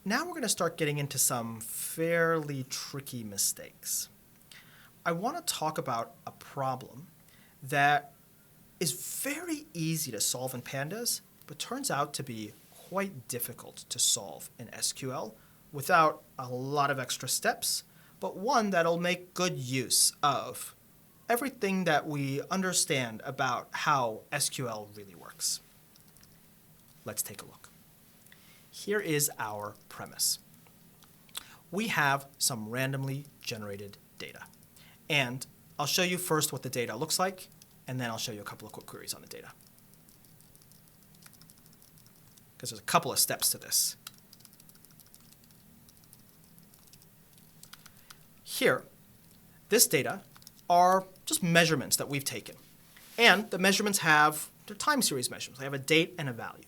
Now we're going to start getting into some fairly tricky mistakes. I want to talk about a problem that is very easy to solve in pandas, but turns out to be quite difficult to solve in SQL without a lot of extra steps, but one that'll make good use of everything that we understand about how SQL really works. Let's take a look. Here is our premise. We have some randomly generated data. And I'll show you first what the data looks like, and then I'll show you a couple of quick queries on the data. Because there's a couple of steps to this. Here, this data are just measurements that we've taken. And the measurements have their time series measurements. They have a date and a value.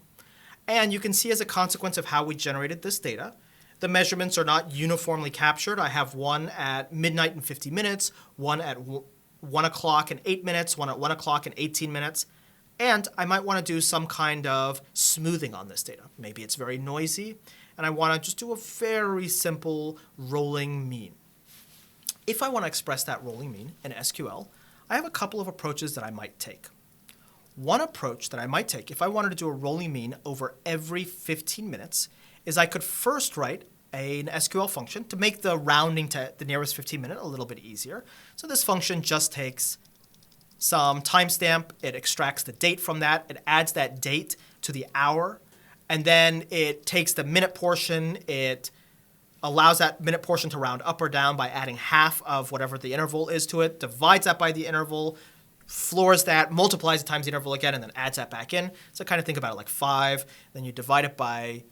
And you can see as a consequence of how we generated this data, the measurements are not uniformly captured. I have one at midnight and 50 minutes, one at 1 o'clock and 8 minutes, one at 1 o'clock and 18 minutes. And I might want to do some kind of smoothing on this data. Maybe it's very noisy, and I want to just do a very simple rolling mean. If I want to express that rolling mean in SQL, I have a couple of approaches that I might take. One approach that I might take, if I wanted to do a rolling mean over every 15 minutes, is I could first write an SQL function to make the rounding to the nearest 15 minute a little bit easier. So this function just takes some timestamp, it extracts the date from that, it adds that date to the hour, and then it takes the minute portion, it allows that minute portion to round up or down by adding half of whatever the interval is to it, divides that by the interval, floors that, multiplies it times the interval again, and then adds that back in. So kind of think about it like 5, then you divide it by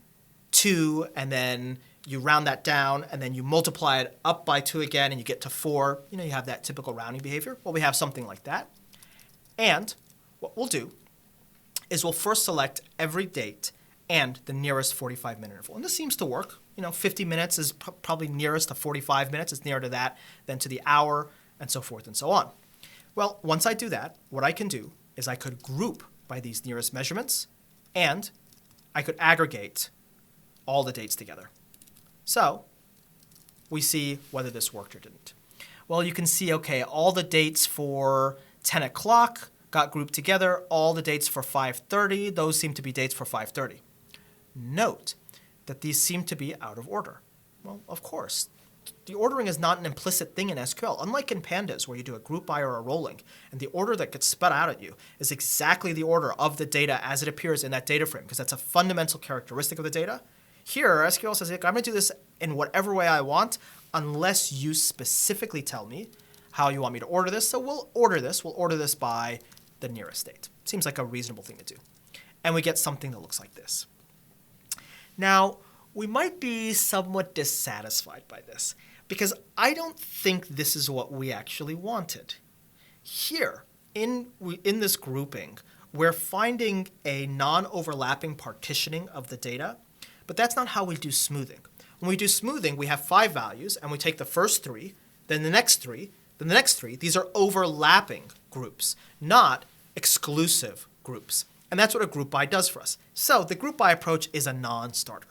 2, and then you round that down, and then you multiply it up by 2 again, and you get to 4. You have that typical rounding behavior. Well, we have something like that. And what we'll do is we'll first select every date and the nearest 45-minute interval. And this seems to work. 50 minutes is probably nearest to 45 minutes. It's nearer to that than to the hour, and so forth and so on. Well, once I do that, what I can do is I could group by these nearest measurements, and I could aggregate all the dates together. So we see whether this worked or didn't. Well, you can see, okay, all the dates for 10 o'clock got grouped together. All the dates for 5:30, those seem to be dates for 5:30. Note that these seem to be out of order. Well, of course. The ordering is not an implicit thing in SQL, unlike in pandas where you do a group by or a rolling, and the order that gets spat out at you is exactly the order of the data as it appears in that data frame, because that's a fundamental characteristic of the data. Here, SQL says, I'm going to do this in whatever way I want, unless you specifically tell me how you want me to order this. So we'll order this by the nearest date. Seems like a reasonable thing to do. And we get something that looks like this. Now, we might be somewhat dissatisfied by this, because I don't think this is what we actually wanted. Here, in this grouping, we're finding a non-overlapping partitioning of the data, but that's not how we do smoothing. When we do smoothing, we have 5 values, and we take the first 3, then the next 3, then the next 3. These are overlapping groups, not exclusive groups. And that's what a group by does for us. So the group by approach is a non-starter.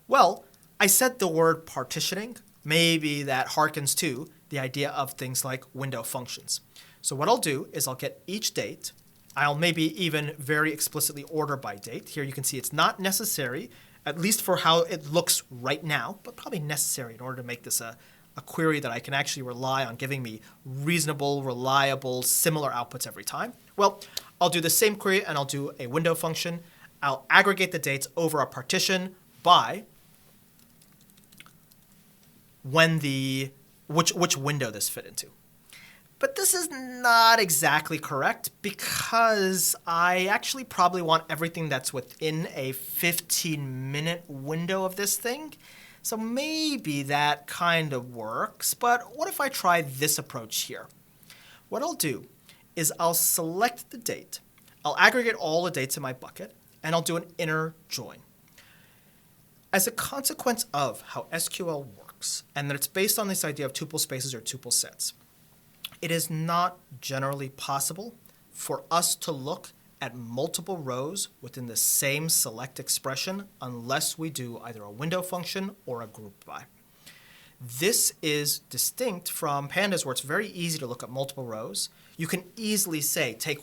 Well, I said the word partitioning. Maybe that harkens to the idea of things like window functions. So what I'll do is I'll get each date. I'll maybe even very explicitly order by date. Here you can see it's not necessary, at least for how it looks right now, but probably necessary in order to make this a query that I can actually rely on giving me reasonable, reliable, similar outputs every time. Well, I'll do the same query and I'll do a window function. I'll aggregate the dates over a partition by which window this fit into. But this is not exactly correct, because I actually probably want everything that's within a 15-minute window of this thing. So maybe that kind of works, but what if I try this approach here? What I'll do is I'll select the date, I'll aggregate all the dates in my bucket, and I'll do an inner join. As a consequence of how SQL works, and that it's based on this idea of tuple spaces or tuple sets, it is not generally possible for us to look at multiple rows within the same select expression unless we do either a window function or a group by. This is distinct from pandas where it's very easy to look at multiple rows. You can easily say, take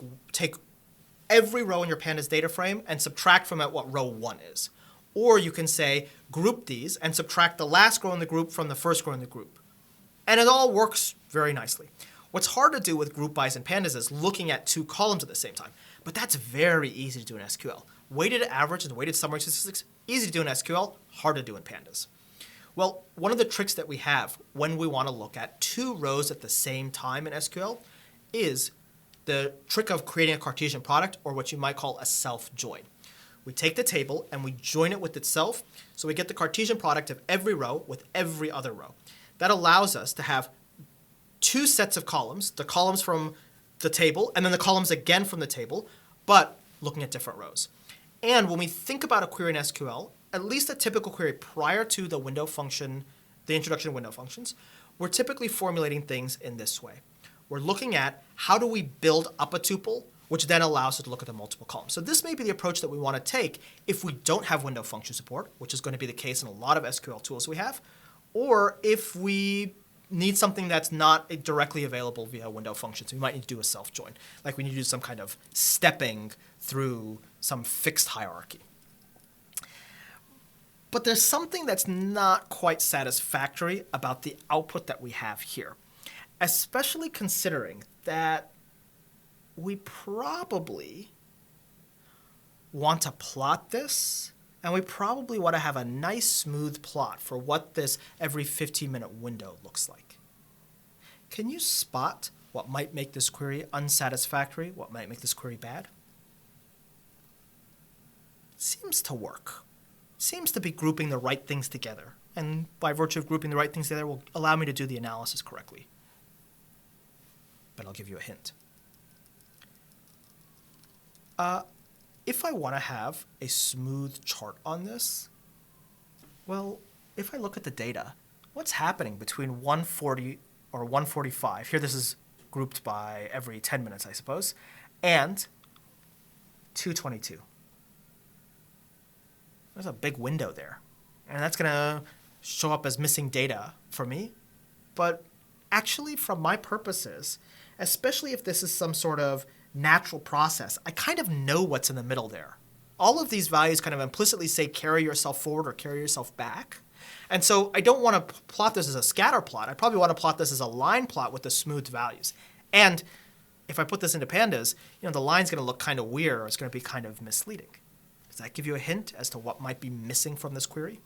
every row in your pandas data frame and subtract from it what row 1 is. Or you can say, group these and subtract the last row in the group from the first row in the group. And it all works very nicely. What's hard to do with group bys and pandas is looking at 2 columns at the same time. But that's very easy to do in SQL. Weighted average and weighted summary statistics, easy to do in SQL, hard to do in pandas. Well, one of the tricks that we have when we want to look at 2 rows at the same time in SQL is the trick of creating a Cartesian product, or what you might call a self-join. We take the table and we join it with itself, so we get the Cartesian product of every row with every other row. That allows us to have 2 sets of columns, the columns from the table and then the columns again from the table, but looking at different rows. And when we think about a query in SQL, at least a typical query prior to the window function, the introduction of window functions, we're typically formulating things in this way. We're looking at how do we build up a tuple, which then allows us to look at the multiple columns. So this may be the approach that we want to take if we don't have window function support, which is going to be the case in a lot of SQL tools we have, or if we need something that's not directly available via window functions. We might need to do a self-join, like we need to do some kind of stepping through some fixed hierarchy. But there's something that's not quite satisfactory about the output that we have here, especially considering that we probably want to plot this, and we probably want to have a nice smooth plot for what this every 15-minute window looks like. Can you spot what might make this query unsatisfactory, what might make this query bad? It seems to work. It seems to be grouping the right things together, and by virtue of grouping the right things together will allow me to do the analysis correctly. But I'll give you a hint. If I want to have a smooth chart on this, well, if I look at the data, what's happening between 140 or 145, here this is grouped by every 10 minutes, I suppose, and 222. There's a big window there, and that's going to show up as missing data for me. But actually, from my purposes, especially if this is some sort of natural process, I kind of know what's in the middle there. All of these values kind of implicitly say carry yourself forward or carry yourself back. And so I don't want to plot this as a scatter plot. I probably want to plot this as a line plot with the smoothed values. And if I put this into pandas, the line's going to look kind of weird, or it's going to be kind of misleading. Does that give you a hint as to what might be missing from this query?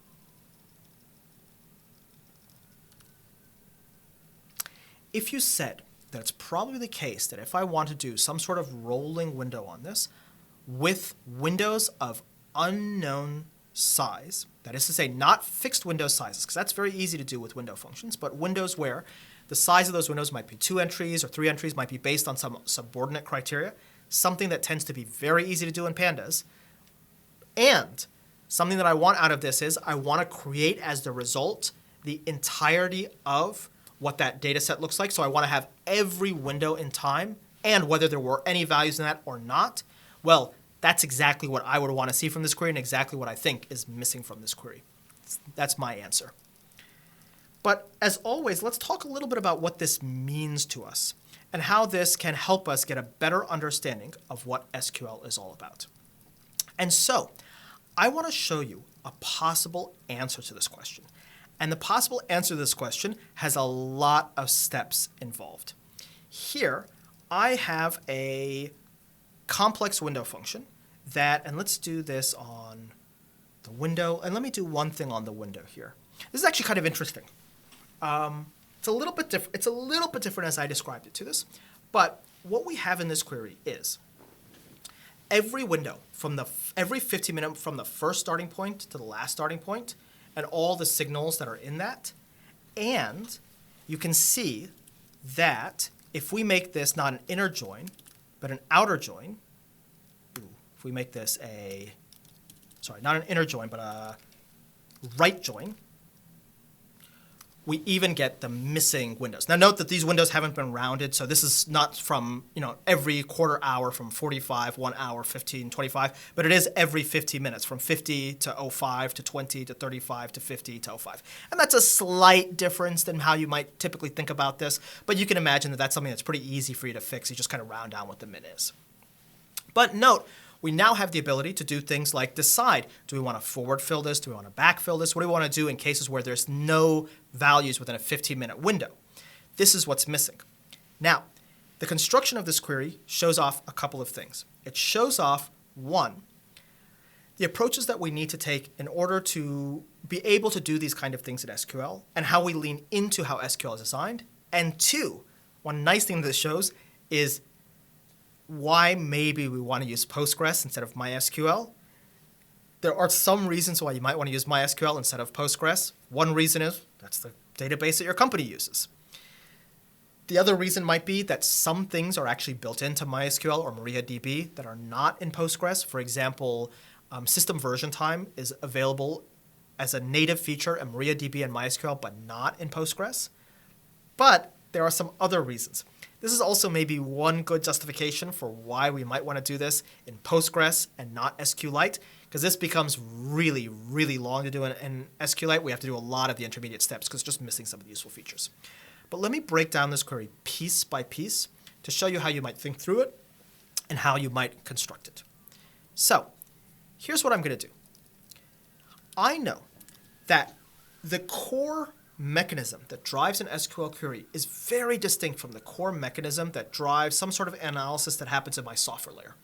If you said that it's probably the case that if I want to do some sort of rolling window on this with windows of unknown size, that is to say not fixed window sizes, because that's very easy to do with window functions, but windows where the size of those windows might be 2 entries or 3 entries, might be based on some subordinate criteria, something that tends to be very easy to do in pandas. And something that I want out of this is I want to create as the result the entirety of what that data set looks like. So I want to have every window in time and whether there were any values in that or not. Well, that's exactly what I would want to see from this query and exactly what I think is missing from this query. That's my answer. But as always, let's talk a little bit about what this means to us and how this can help us get a better understanding of what SQL is all about. And so I want to show you a possible answer to this question. And the possible answer to this question has a lot of steps involved. Here, I have a complex window function that, and let's do this on the window, and let me do one thing on the window here. This is actually kind of interesting. It's a little bit different as I described it to this, but what we have in this query is every window from every 15 minutes from the first starting point to the last starting point, and all the signals that are in that. And you can see that if we make this not an inner join, but an outer join, if we make this not an inner join, but a right join, we even get the missing windows. Now note that these windows haven't been rounded, so this is not from every quarter hour from 45, 1 hour, 15, 25, but it is every 15 minutes from 50 to 05 to 20 to 35 to 50 to 05. And that's a slight difference than how you might typically think about this, but you can imagine that that's something that's pretty easy for you to fix. You just kind of round down what the min is. But note, we now have the ability to do things like decide, do we want to forward fill this? Do we want to backfill this? What do we want to do in cases where there's no values within a 15-minute window? This is what's missing. Now, the construction of this query shows off a couple of things. It shows off, one, the approaches that we need to take in order to be able to do these kind of things in SQL and how we lean into how SQL is designed. And two, one nice thing that this shows is why maybe we want to use Postgres instead of MySQL. There are some reasons why you might want to use MySQL instead of Postgres. One reason is that's the database that your company uses. The other reason might be that some things are actually built into MySQL or MariaDB that are not in Postgres. For example, system version time is available as a native feature in MariaDB and MySQL, but not in Postgres. But there are some other reasons. This is also maybe one good justification for why we might want to do this in Postgres and not SQLite, because this becomes really, really long to do in SQLite. We have to do a lot of the intermediate steps because it's just missing some of the useful features. But let me break down this query piece by piece to show you how you might think through it and how you might construct it. So here's what I'm going to do. I know that the core mechanism that drives an SQL query is very distinct from the core mechanism that drives some sort of analysis that happens in my software layer.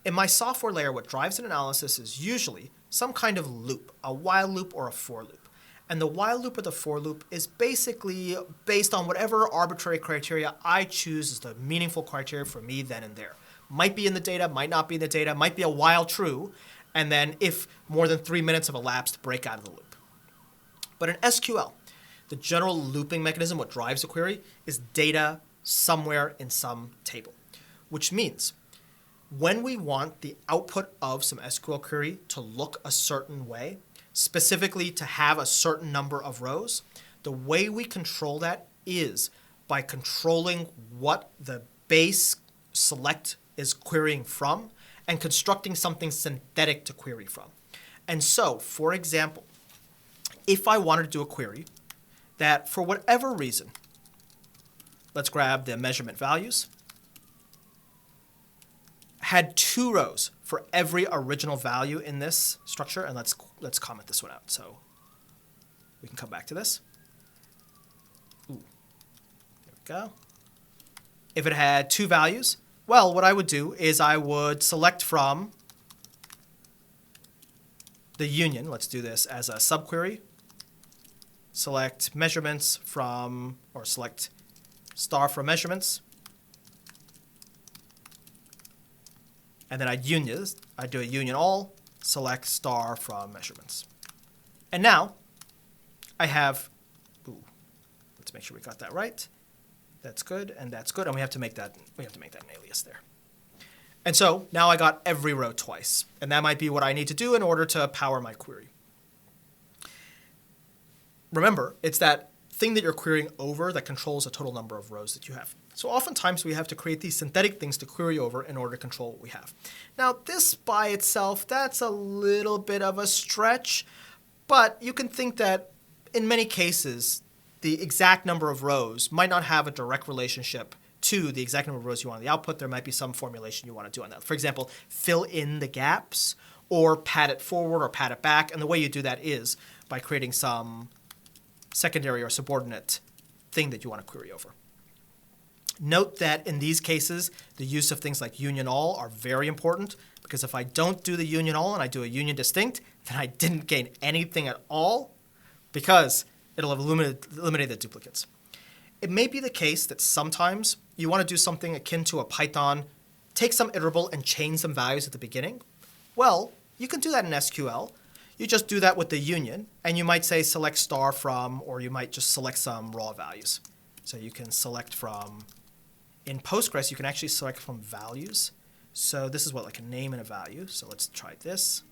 In my software layer, what drives an analysis is usually some kind of loop, a while loop or a for loop. And the while loop or the for loop is basically based on whatever arbitrary criteria I choose as the meaningful criteria for me then and there. Might be in the data, might not be in the data, might be a while true, and then if more than 3 minutes have elapsed, break out of the loop. But in SQL, the general looping mechanism, what drives a query, is data somewhere in some table, which means when we want the output of some SQL query to look a certain way, specifically to have a certain number of rows, the way we control that is by controlling what the base select is querying from and constructing something synthetic to query from. And so, for example, if I wanted to do a query that for whatever reason, let's grab the measurement values, had 2 rows for every original value in this structure, and let's comment this one out so we can come back to this. Ooh, there we go. If it had 2 values, well, what I would do is I would select from the union. Let's do this as a subquery. Select measurements from, or select star from measurements. And then I'd do a union all, select star from measurements. And now I have, let's make sure we got that right. That's good, and that's good. And we have to make that an alias there. And so now I got every row twice. And that might be what I need to do in order to power my query. Remember, it's that thing that you're querying over that controls the total number of rows that you have. So oftentimes we have to create these synthetic things to query over in order to control what we have. Now this by itself, that's a little bit of a stretch, but you can think that in many cases, the exact number of rows might not have a direct relationship to the exact number of rows you want on the output. There might be some formulation you want to do on that. For example, fill in the gaps or pad it forward or pad it back. And the way you do that is by creating some secondary or subordinate thing that you want to query over. Note that in these cases, the use of things like union all are very important, because if I don't do the union all and I do a union distinct, then I didn't gain anything at all, because it'll have eliminated the duplicates. It may be the case that sometimes you want to do something akin to a Python, take some iterable and change some values at the beginning. Well, you can do that in SQL. You just do that with the union, and you might say select star from, or you might just select some raw values. So you can select from, in Postgres, you can actually select from values. So this is what, like a name and a value. So let's try this.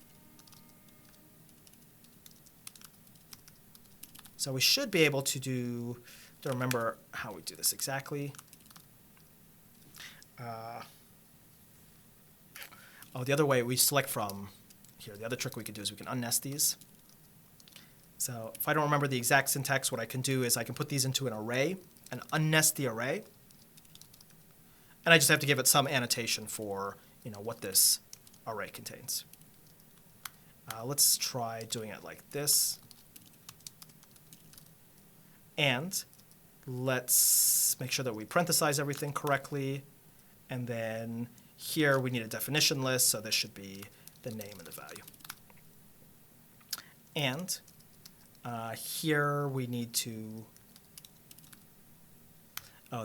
So we should be able to do, to remember how we do this exactly. The other way we select from here, the other trick we could do is we can unnest these. So if I don't remember the exact syntax, what I can do is I can put these into an array and unnest the array. And I just have to give it some annotation for what this array contains. Let's try doing it like this. And let's make sure that we parenthesize everything correctly. And then here we need a definition list, so this should be the name and the value. And here we need to,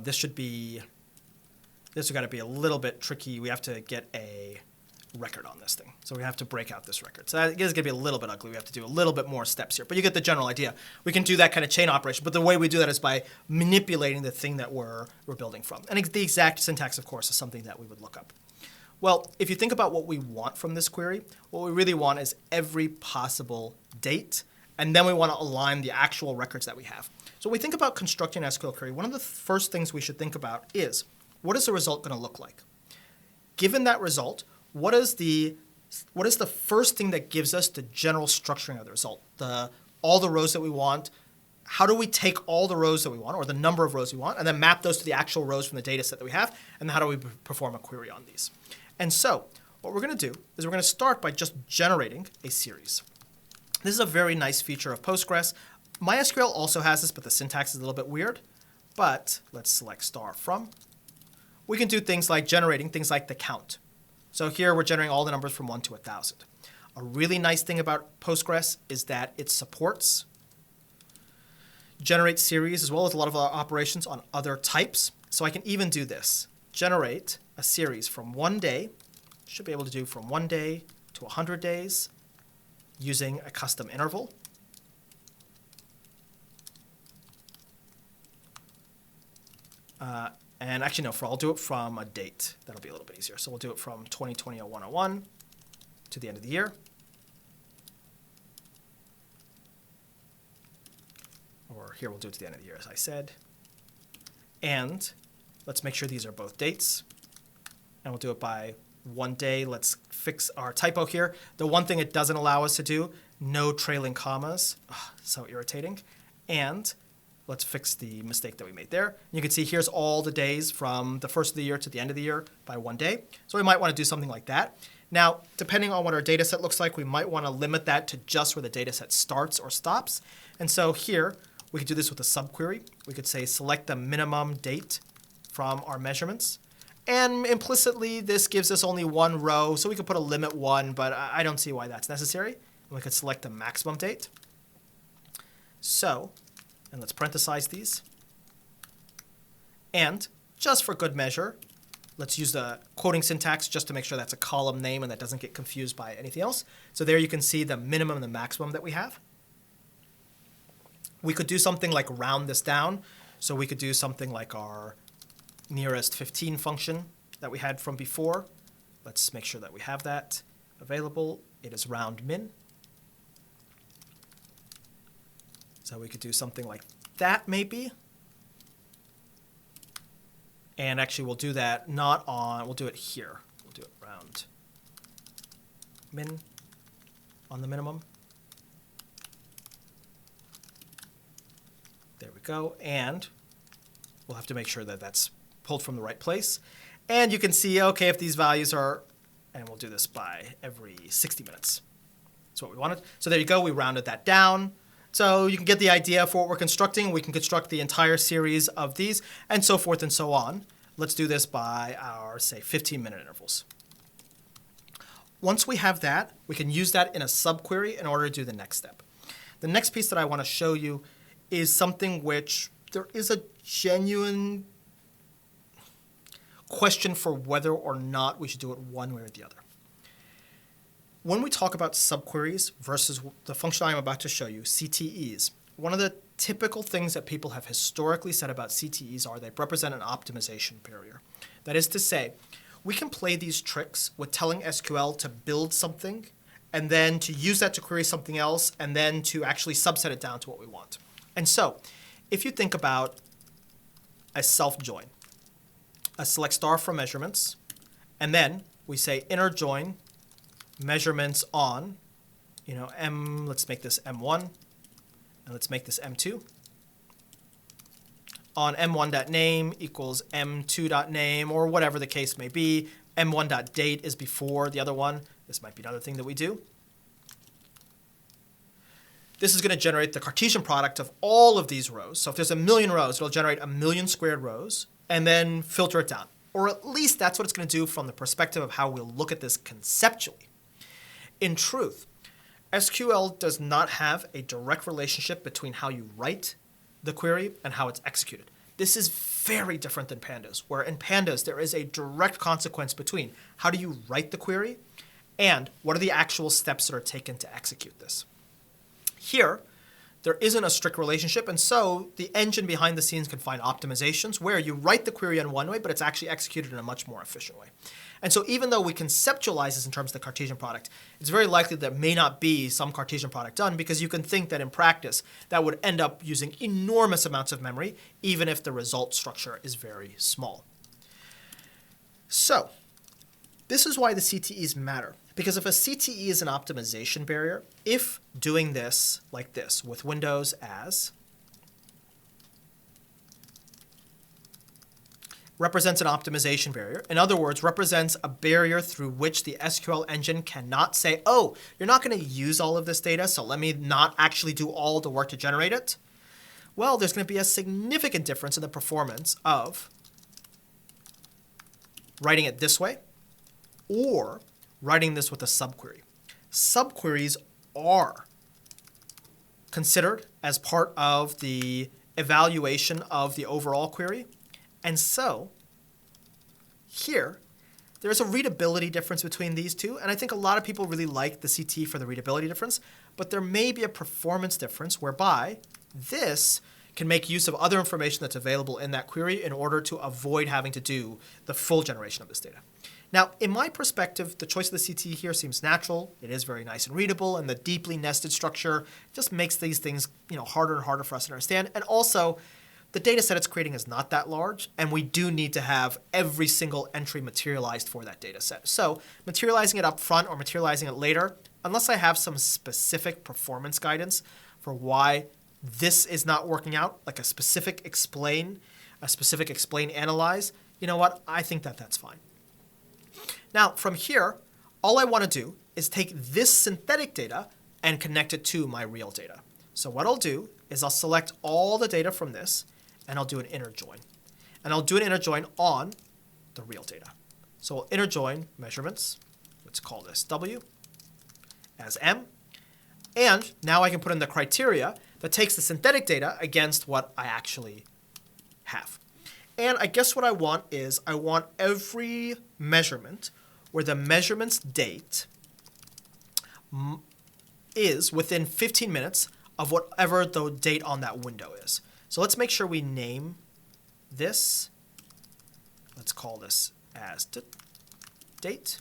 this has got to be a little bit tricky. We have to get a record on this thing. So we have to break out this record. So that is going to be a little bit ugly. We have to do a little bit more steps here. But you get the general idea. We can do that kind of chain operation. But the way we do that is by manipulating the thing that we're building from. And the exact syntax, of course, is something that we would look up. Well, if you think about what we want from this query, what we really want is every possible date. And then we want to align the actual records that we have. So when we think about constructing an SQL query, one of the first things we should think about is, what is the result going to look like? Given that result, what is the first thing that gives us the general structuring of the result? All the rows that we want. How do we take all the rows that we want, or the number of rows we want, and then map those to the actual rows from the data set that we have, and then how do we perform a query on these? And so what we're going to do is we're going to start by just generating a series. This is a very nice feature of Postgres. MySQL also has this, but the syntax is a little bit weird. But let's select star from. We can do things like generating things like the count. So here we're generating all the numbers from 1 to 1,000. A really nice thing about Postgres is that it supports generate series as well as a lot of operations on other types. So I can even do this. Generate a series from 1 day. Should be able to do from 1 day to 100 days using a custom interval. And actually, no, I'll do it from a date. That'll be a little bit easier. So we'll do it from 2020-0101 to the end of the year. Or here, we'll do it to the end of the year, as I said. And let's make sure these are both dates. And we'll do it by 1 day. Let's fix our typo here. The one thing it doesn't allow us to do, no trailing commas. Ugh, so irritating. And let's fix the mistake that we made there. You can see here's all the days from the first of the year to the end of the year by 1 day. So we might want to do something like that. Now, depending on what our data set looks like, we might want to limit that to just where the data set starts or stops. And so here, we could do this with a subquery. We could say select the minimum date from our measurements. And implicitly, this gives us only one row. So we could put a limit 1, but I don't see why that's necessary. And we could select the maximum date. So, and let's parenthesize these. And just for good measure, let's use the quoting syntax just to make sure that's a column name and that doesn't get confused by anything else. So there you can see the minimum and the maximum that we have. We could do something like round this down. So we could do something like our nearest 15 function that we had from before. Let's make sure that we have that available. It is round min. So we could do something like that maybe. And actually we'll do that we'll do it here. We'll do it round min on the minimum. There we go. And we'll have to make sure that that's pulled from the right place. And you can see, okay, if these values are, and we'll do this by every 60 minutes. That's what we wanted. So there you go. We rounded that down. So you can get the idea for what we're constructing. We can construct the entire series of these and so forth and so on. Let's do this by our, say, 15-minute intervals. Once we have that, we can use that in a subquery in order to do the next step. The next piece that I want to show you is something which there is a genuine question for whether or not we should do it one way or the other. When we talk about subqueries versus the function I'm about to show you, CTEs, one of the typical things that people have historically said about CTEs are they represent an optimization barrier. That is to say, we can play these tricks with telling SQL to build something and then to use that to query something else and then to actually subset it down to what we want. And so if you think about a self-join, a select star from measurements, and then we say inner join measurements on, let's make this M1, and let's make this M2. On M1.name equals M2.name, or whatever the case may be. M1.date is before the other one. This might be another thing that we do. This is going to generate the Cartesian product of all of these rows. So if there's 1,000,000 rows, it'll generate 1,000,000 squared rows and then filter it down. Or at least that's what it's going to do from the perspective of how we'll look at this conceptually. In truth, SQL does not have a direct relationship between how you write the query and how it's executed. This is very different than pandas, where in pandas there is a direct consequence between how do you write the query and what are the actual steps that are taken to execute this. Here, there isn't a strict relationship, and so the engine behind the scenes can find optimizations where you write the query in one way, but it's actually executed in a much more efficient way. And so even though we conceptualize this in terms of the Cartesian product, it's very likely there may not be some Cartesian product done, because you can think that in practice that would end up using enormous amounts of memory, even if the result structure is very small. So this is why the CTEs matter. Because if a CTE is an optimization barrier, if doing this like this with Windows as represents an optimization barrier, in other words, represents a barrier through which the SQL engine cannot say, oh, you're not going to use all of this data, so let me not actually do all the work to generate it, well, there's going to be a significant difference in the performance of writing it this way or writing this with a subquery. Subqueries are considered as part of the evaluation of the overall query. And so here, there's a readability difference between these two. And I think a lot of people really like the CT for the readability difference. But there may be a performance difference whereby this can make use of other information that's available in that query in order to avoid having to do the full generation of this data. Now, in my perspective, the choice of the CT here seems natural. It is very nice and readable, and the deeply nested structure just makes these things, harder and harder for us to understand. And also, the data set it's creating is not that large, and we do need to have every single entry materialized for that data set. So materializing it up front or materializing it later, unless I have some specific performance guidance for why this is not working out, like a specific explain, analyze, you know what? I think that that's fine. Now, from here, all I want to do is take this synthetic data and connect it to my real data. So what I'll do is I'll select all the data from this, and I'll do an inner join. And I'll do an inner join on the real data. So we'll inner join measurements, let's call this W, as M. And now I can put in the criteria that takes the synthetic data against what I actually have. And I guess what I want is I want every measurement where the measurement's date is within 15 minutes of whatever the date on that window is. So let's make sure we name this. Let's call this as date.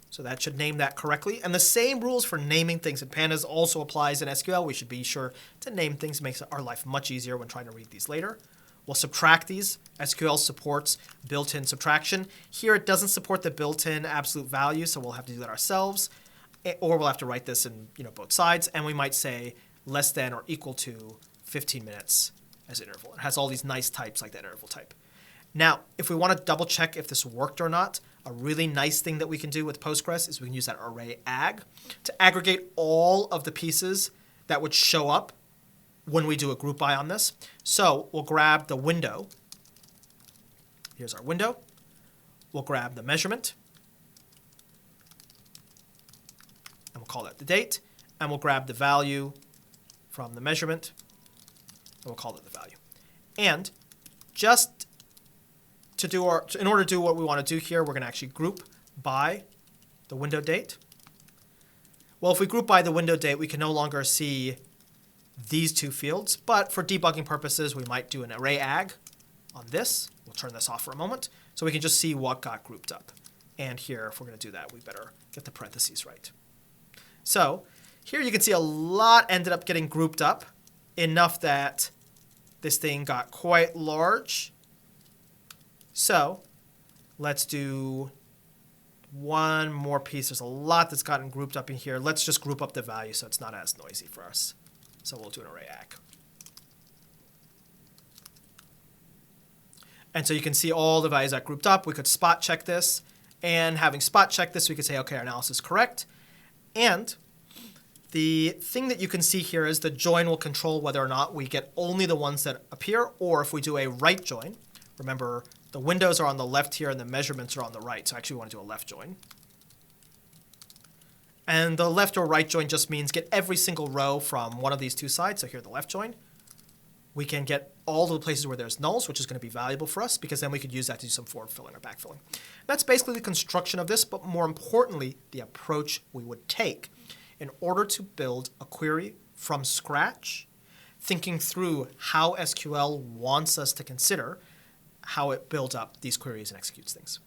So that should name that correctly. And the same rules for naming things in pandas also applies in SQL. We should be sure to name things. It makes our life much easier when trying to read these later. We'll subtract these. SQL supports built-in subtraction. Here it doesn't support the built-in absolute value, so we'll have to do that ourselves. Or we'll have to write this in both sides. And we might say less than or equal to 15 minutes as an interval. It has all these nice types like that interval type. Now, if we want to double check if this worked or not, a really nice thing that we can do with Postgres is we can use that array ag to aggregate all of the pieces that would show up when we do a group by on this. So we'll grab the window. Here's our window. We'll grab the measurement. And we'll call that the date. And we'll grab the value from the measurement. And we'll call it the value. And just to do in order to do what we want to do here, we're going to actually group by the window date. Well, if we group by the window date, we can no longer see these two fields, but for debugging purposes, we might do an array ag on this. We'll turn this off for a moment so we can just see what got grouped up. And here, if we're going to do that, we better get the parentheses right. So here you can see a lot ended up getting grouped up enough that this thing got quite large. So let's do one more piece. There's a lot that's gotten grouped up in here. Let's just group up the value so it's not as noisy for us. So we'll do an array ACK. And so you can see all the values that grouped up. We could spot check this. And having spot check this, we could say, okay, our analysis is correct. And the thing that you can see here is the join will control whether or not we get only the ones that appear, or if we do a right join. Remember, the windows are on the left here and the measurements are on the right. So actually we want to do a left join. And the left or right join just means get every single row from one of these two sides. So here the left join. We can get all the places where there's nulls, which is going to be valuable for us because then we could use that to do some forward filling or back filling. That's basically the construction of this, but more importantly, the approach we would take in order to build a query from scratch, thinking through how SQL wants us to consider how it builds up these queries and executes things.